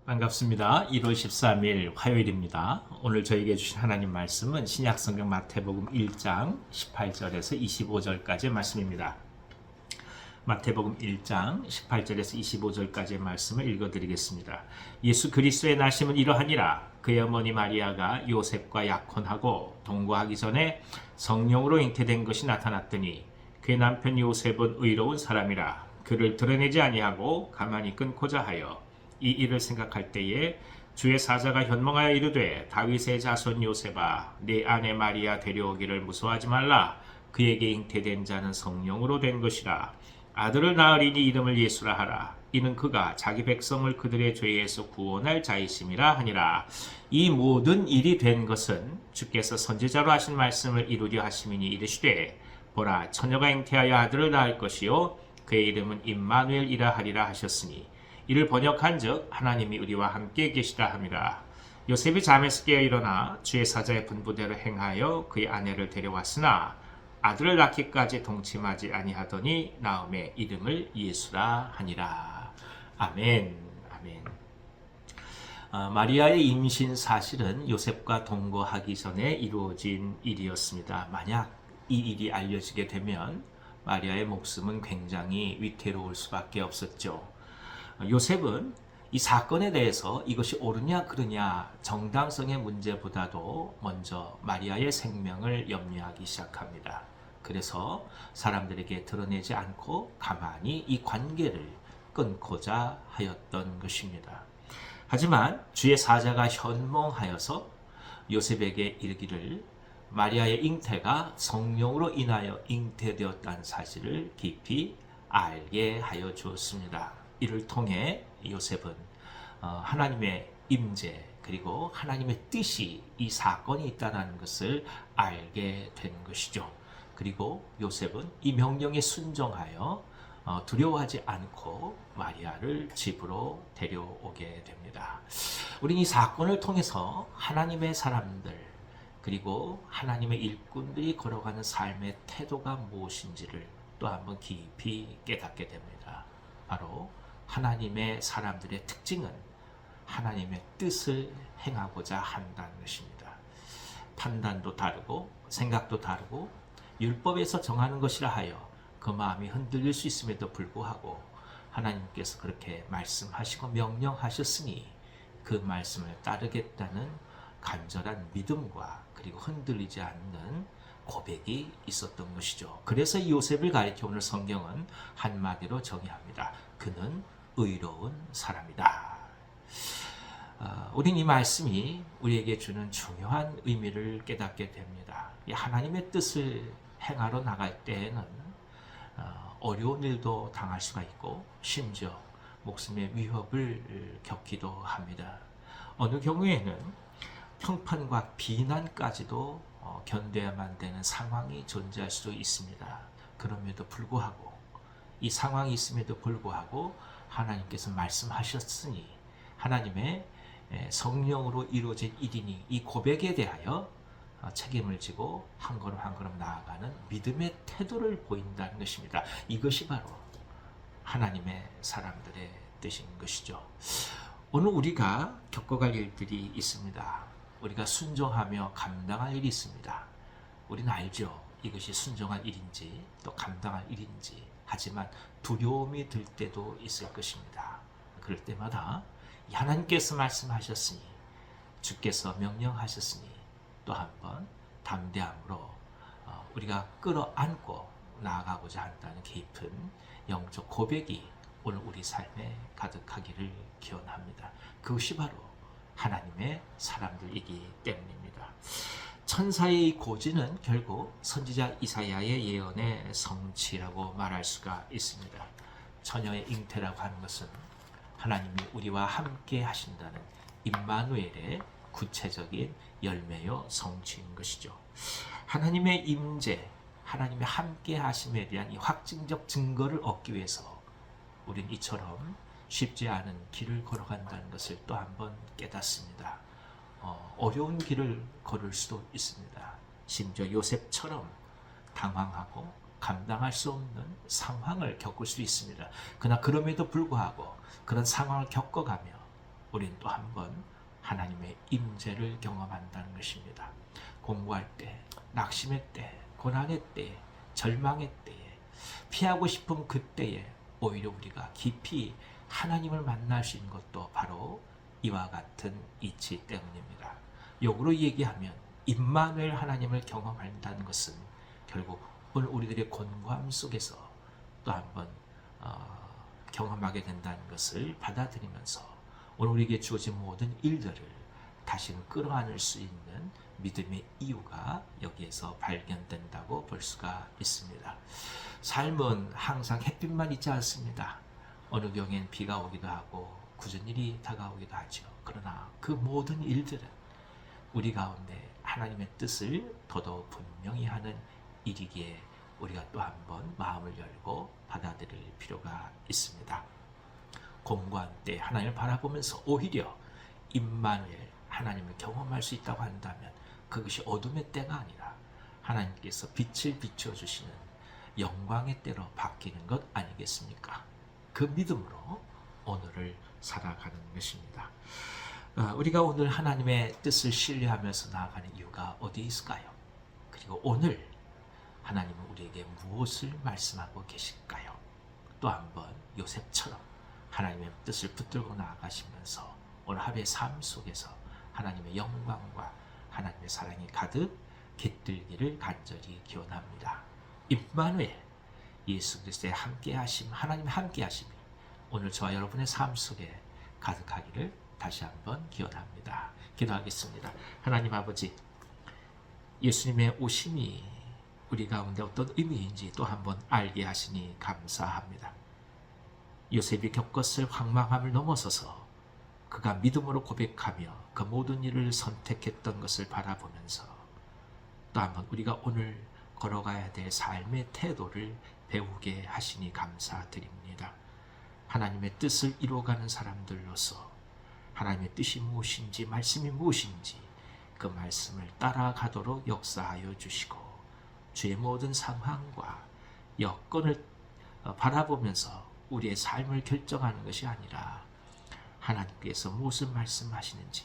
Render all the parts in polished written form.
반갑습니다. 1월 13일 화요일입니다. 오늘 저에게 주신 하나님 말씀은 신약성경 마태복음 1장 18절에서 25절까지의 말씀입니다. 마태복음 1장 18절에서 25절까지의 말씀을 읽어드리겠습니다. 예수 그리스도의 나심은 이러하니라. 그의 어머니 마리아가 요셉과 약혼하고 동거하기 전에 성령으로 잉태된 것이 나타났더니 그의 남편 요셉은 의로운 사람이라 그를 드러내지 아니하고 가만히 끊고자 하여 이 일을 생각할 때에 주의 사자가 현몽하여 이르되 다윗의 자손 요셉아 네 아내 마리아 데려오기를 무서워하지 말라. 그에게 잉태된 자는 성령으로 된 것이라. 아들을 낳으리니 이름을 예수라 하라. 이는 그가 자기 백성을 그들의 죄에서 구원할 자이심이라 하니라. 이 모든 일이 된 것은 주께서 선지자로 하신 말씀을 이루려 하심이니 이르시되 보라 처녀가 잉태하여 아들을 낳을 것이요 그의 이름은 임마누엘이라 하리라 하셨으니 이를 번역한즉 하나님이 우리와 함께 계시다 함이라. 요셉이 잠에서 깨어 일어나 주의 사자의 분부대로 행하여 그의 아내를 데려왔으나 아들을 낳기까지 동침하지 아니하더니 나음의 이름을 예수라 하니라. 아멘. 아멘. 마리아의 임신 사실은 요셉과 동거하기 전에 이루어진 일이었습니다. 만약 이 일이 알려지게 되면 마리아의 목숨은 굉장히 위태로울 수밖에 없었죠. 요셉은 이 사건에 대해서 이것이 옳으냐 그르냐 정당성의 문제보다도 먼저 마리아의 생명을 염려하기 시작합니다. 그래서 사람들에게 드러내지 않고 가만히 이 관계를 끊고자 하였던 것입니다. 하지만 주의 사자가 현몽하여서 요셉에게 이르기를 마리아의 잉태가 성령으로 인하여 잉태되었다는 사실을 깊이 알게 하여 주었습니다. 이를 통해 요셉은 하나님의 임재 그리고 하나님의 뜻이 이 사건이 있다는 것을 알게 된 것이죠. 그리고 요셉은 이 명령에 순종하여 두려워하지 않고 마리아를 집으로 데려오게 됩니다. 우리는 이 사건을 통해서 하나님의 사람들 그리고 하나님의 일꾼들이 걸어가는 삶의 태도가 무엇인지를 또 한번 깊이 깨닫게 됩니다. 바로 하나님의 사람들의 특징은 하나님의 뜻을 행하고자 한다는 것입니다. 판단도 다르고 생각도 다르고 율법에서 정하는 것이라 하여 그 마음이 흔들릴 수 있음에도 불구하고 하나님께서 그렇게 말씀하시고 명령하셨으니 그 말씀을 따르겠다는 간절한 믿음과 그리고 흔들리지 않는 고백이 있었던 것이죠. 그래서 요셉을 가리켜 오늘 성경은 한마디로 정의합니다. 그는 의로운 사람이다. 우린 이 말씀이 우리에게 주는 중요한 의미를 깨닫게 됩니다. 하나님의 뜻을 행하러 나갈 때에는 어려운 일도 당할 수가 있고 심지어 목숨의 위협을 겪기도 합니다. 어느 경우에는 평판과 비난까지도 견뎌야만 되는 상황이 존재할 수도 있습니다. 그럼에도 불구하고 이 상황이 있음에도 불구하고 하나님께서 말씀하셨으니 하나님의 성령으로 이루어진 일이니 이 고백에 대하여 책임을 지고 한 걸음 한 걸음 나아가는 믿음의 태도를 보인다는 것입니다. 이것이 바로 하나님의 사람들의 뜻인 것이죠. 오늘 우리가 겪어갈 일들이 있습니다. 우리가 순종하며 감당할 일이 있습니다. 우리는 알죠. 이것이 순종할 일인지 또 감당할 일인지. 하지만 두려움이 들 때도 있을 것입니다. 그럴 때마다 하나님께서 말씀하셨으니 주께서 명령하셨으니 또 한번 담대함으로 우리가 끌어안고 나아가고자 한다는 깊은 영적 고백이 오늘 우리 삶에 가득하기를 기원합니다. 그것이 바로 하나님의 사람들이기 때문입니다. 천사의 고지는 결국 선지자 이사야의 예언의 성취라고 말할 수가 있습니다. 처녀의 잉태라고 하는 것은 하나님이 우리와 함께 하신다는 임마누엘의 구체적인 열매요 성취인 것이죠. 하나님의 임재, 하나님의 함께 하심에 대한 이 확증적 증거를 얻기 위해서 우린 이처럼 쉽지 않은 길을 걸어간다는 것을 또 한번 깨닫습니다. 어려운 길을 걸을 수도 있습니다. 심지어 요셉처럼 당황하고 감당할 수 없는 상황을 겪을 수 있습니다. 그러나 그럼에도 불구하고 그런 상황을 겪어가며 우리는 또 한 번 하나님의 임재를 경험한다는 것입니다. 공부할 때, 낙심의 때, 고난의 때, 절망의 때에, 피하고 싶은 그때에 오히려 우리가 깊이 하나님을 만날 수 있는 것도 바로 이와 같은 이치 때문입니다. 역으로 얘기하면 임마누엘 하나님을 경험한다는 것은 결국 오늘 우리들의 곤고함 속에서 또 한번 경험하게 된다는 것을 받아들이면서 오늘 우리에게 주어진 모든 일들을 다시는 끌어안을 수 있는 믿음의 이유가 여기에서 발견된다고 볼 수가 있습니다. 삶은 항상 햇빛만 있지 않습니다. 어느 경우엔 비가 오기도 하고 굳은 일이 다가오기도 하죠. 그러나 그 모든 일들은 우리 가운데 하나님의 뜻을 더더욱 분명히 하는 일이기에 우리가 또 한 번 마음을 열고 받아들일 필요가 있습니다. 공고한 때 하나님을 바라보면서 오히려 임마누엘 하나님을 경험할 수 있다고 한다면 그것이 어둠의 때가 아니라 하나님께서 빛을 비춰주시는 영광의 때로 바뀌는 것 아니겠습니까? 그 믿음으로 오늘을 살아가는 것입니다. 우리가 오늘 하나님의 뜻을 신뢰하면서 나아가는 이유가 어디에 있을까요? 그리고 오늘 하나님은 우리에게 무엇을 말씀하고 계실까요? 또 한번 요셉처럼 하나님의 뜻을 붙들고 나아가시면서 오늘 하루의 삶 속에서 하나님의 영광과 하나님의 사랑이 가득 깃들기를 간절히 기원합니다. 임마누엘, 예수 그리스도의 함께하심, 하나님의 함께하심이 오늘 저와 여러분의 삶 속에 가득하기를 다시 한번 기원합니다. 기도하겠습니다. 하나님 아버지, 예수님의 오심이 우리 가운데 어떤 의미인지 또 한번 알게 하시니 감사합니다. 요셉이 겪었을 황망함을 넘어서서 그가 믿음으로 고백하며 그 모든 일을 선택했던 것을 바라보면서 또 한번 우리가 오늘 걸어가야 될 삶의 태도를 배우게 하시니 감사드립니다. 하나님의 뜻을 이루어가는 사람들로서 하나님의 뜻이 무엇인지, 말씀이 무엇인지 그 말씀을 따라가도록 역사하여 주시고 주의 모든 상황과 여건을 바라보면서 우리의 삶을 결정하는 것이 아니라 하나님께서 무엇을 말씀하시는지,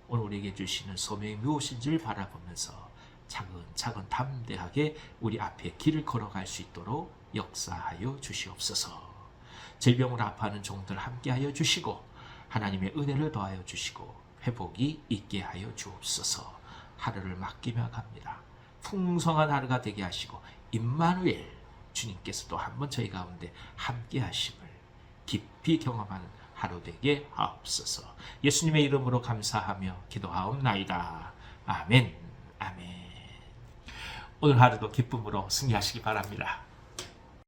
오늘 우리에게 주시는 소명이 무엇인지를 바라보면서 차근차근 담대하게 우리 앞에 길을 걸어갈 수 있도록 역사하여 주시옵소서. 질병으로 아파하는 종들 함께하여 주시고 하나님의 은혜를 더하여 주시고 회복이 있게 하여 주옵소서. 하루를 맡기며 갑니다. 풍성한 하루가 되게 하시고 임마누엘 주님께서 또 한 번 저희 가운데 함께 하심을 깊이 경험하는 하루 되게 하옵소서. 예수님의 이름으로 감사하며 기도하옵나이다. 아멘. 아멘. 오늘 하루도 기쁨으로 승리하시기 바랍니다.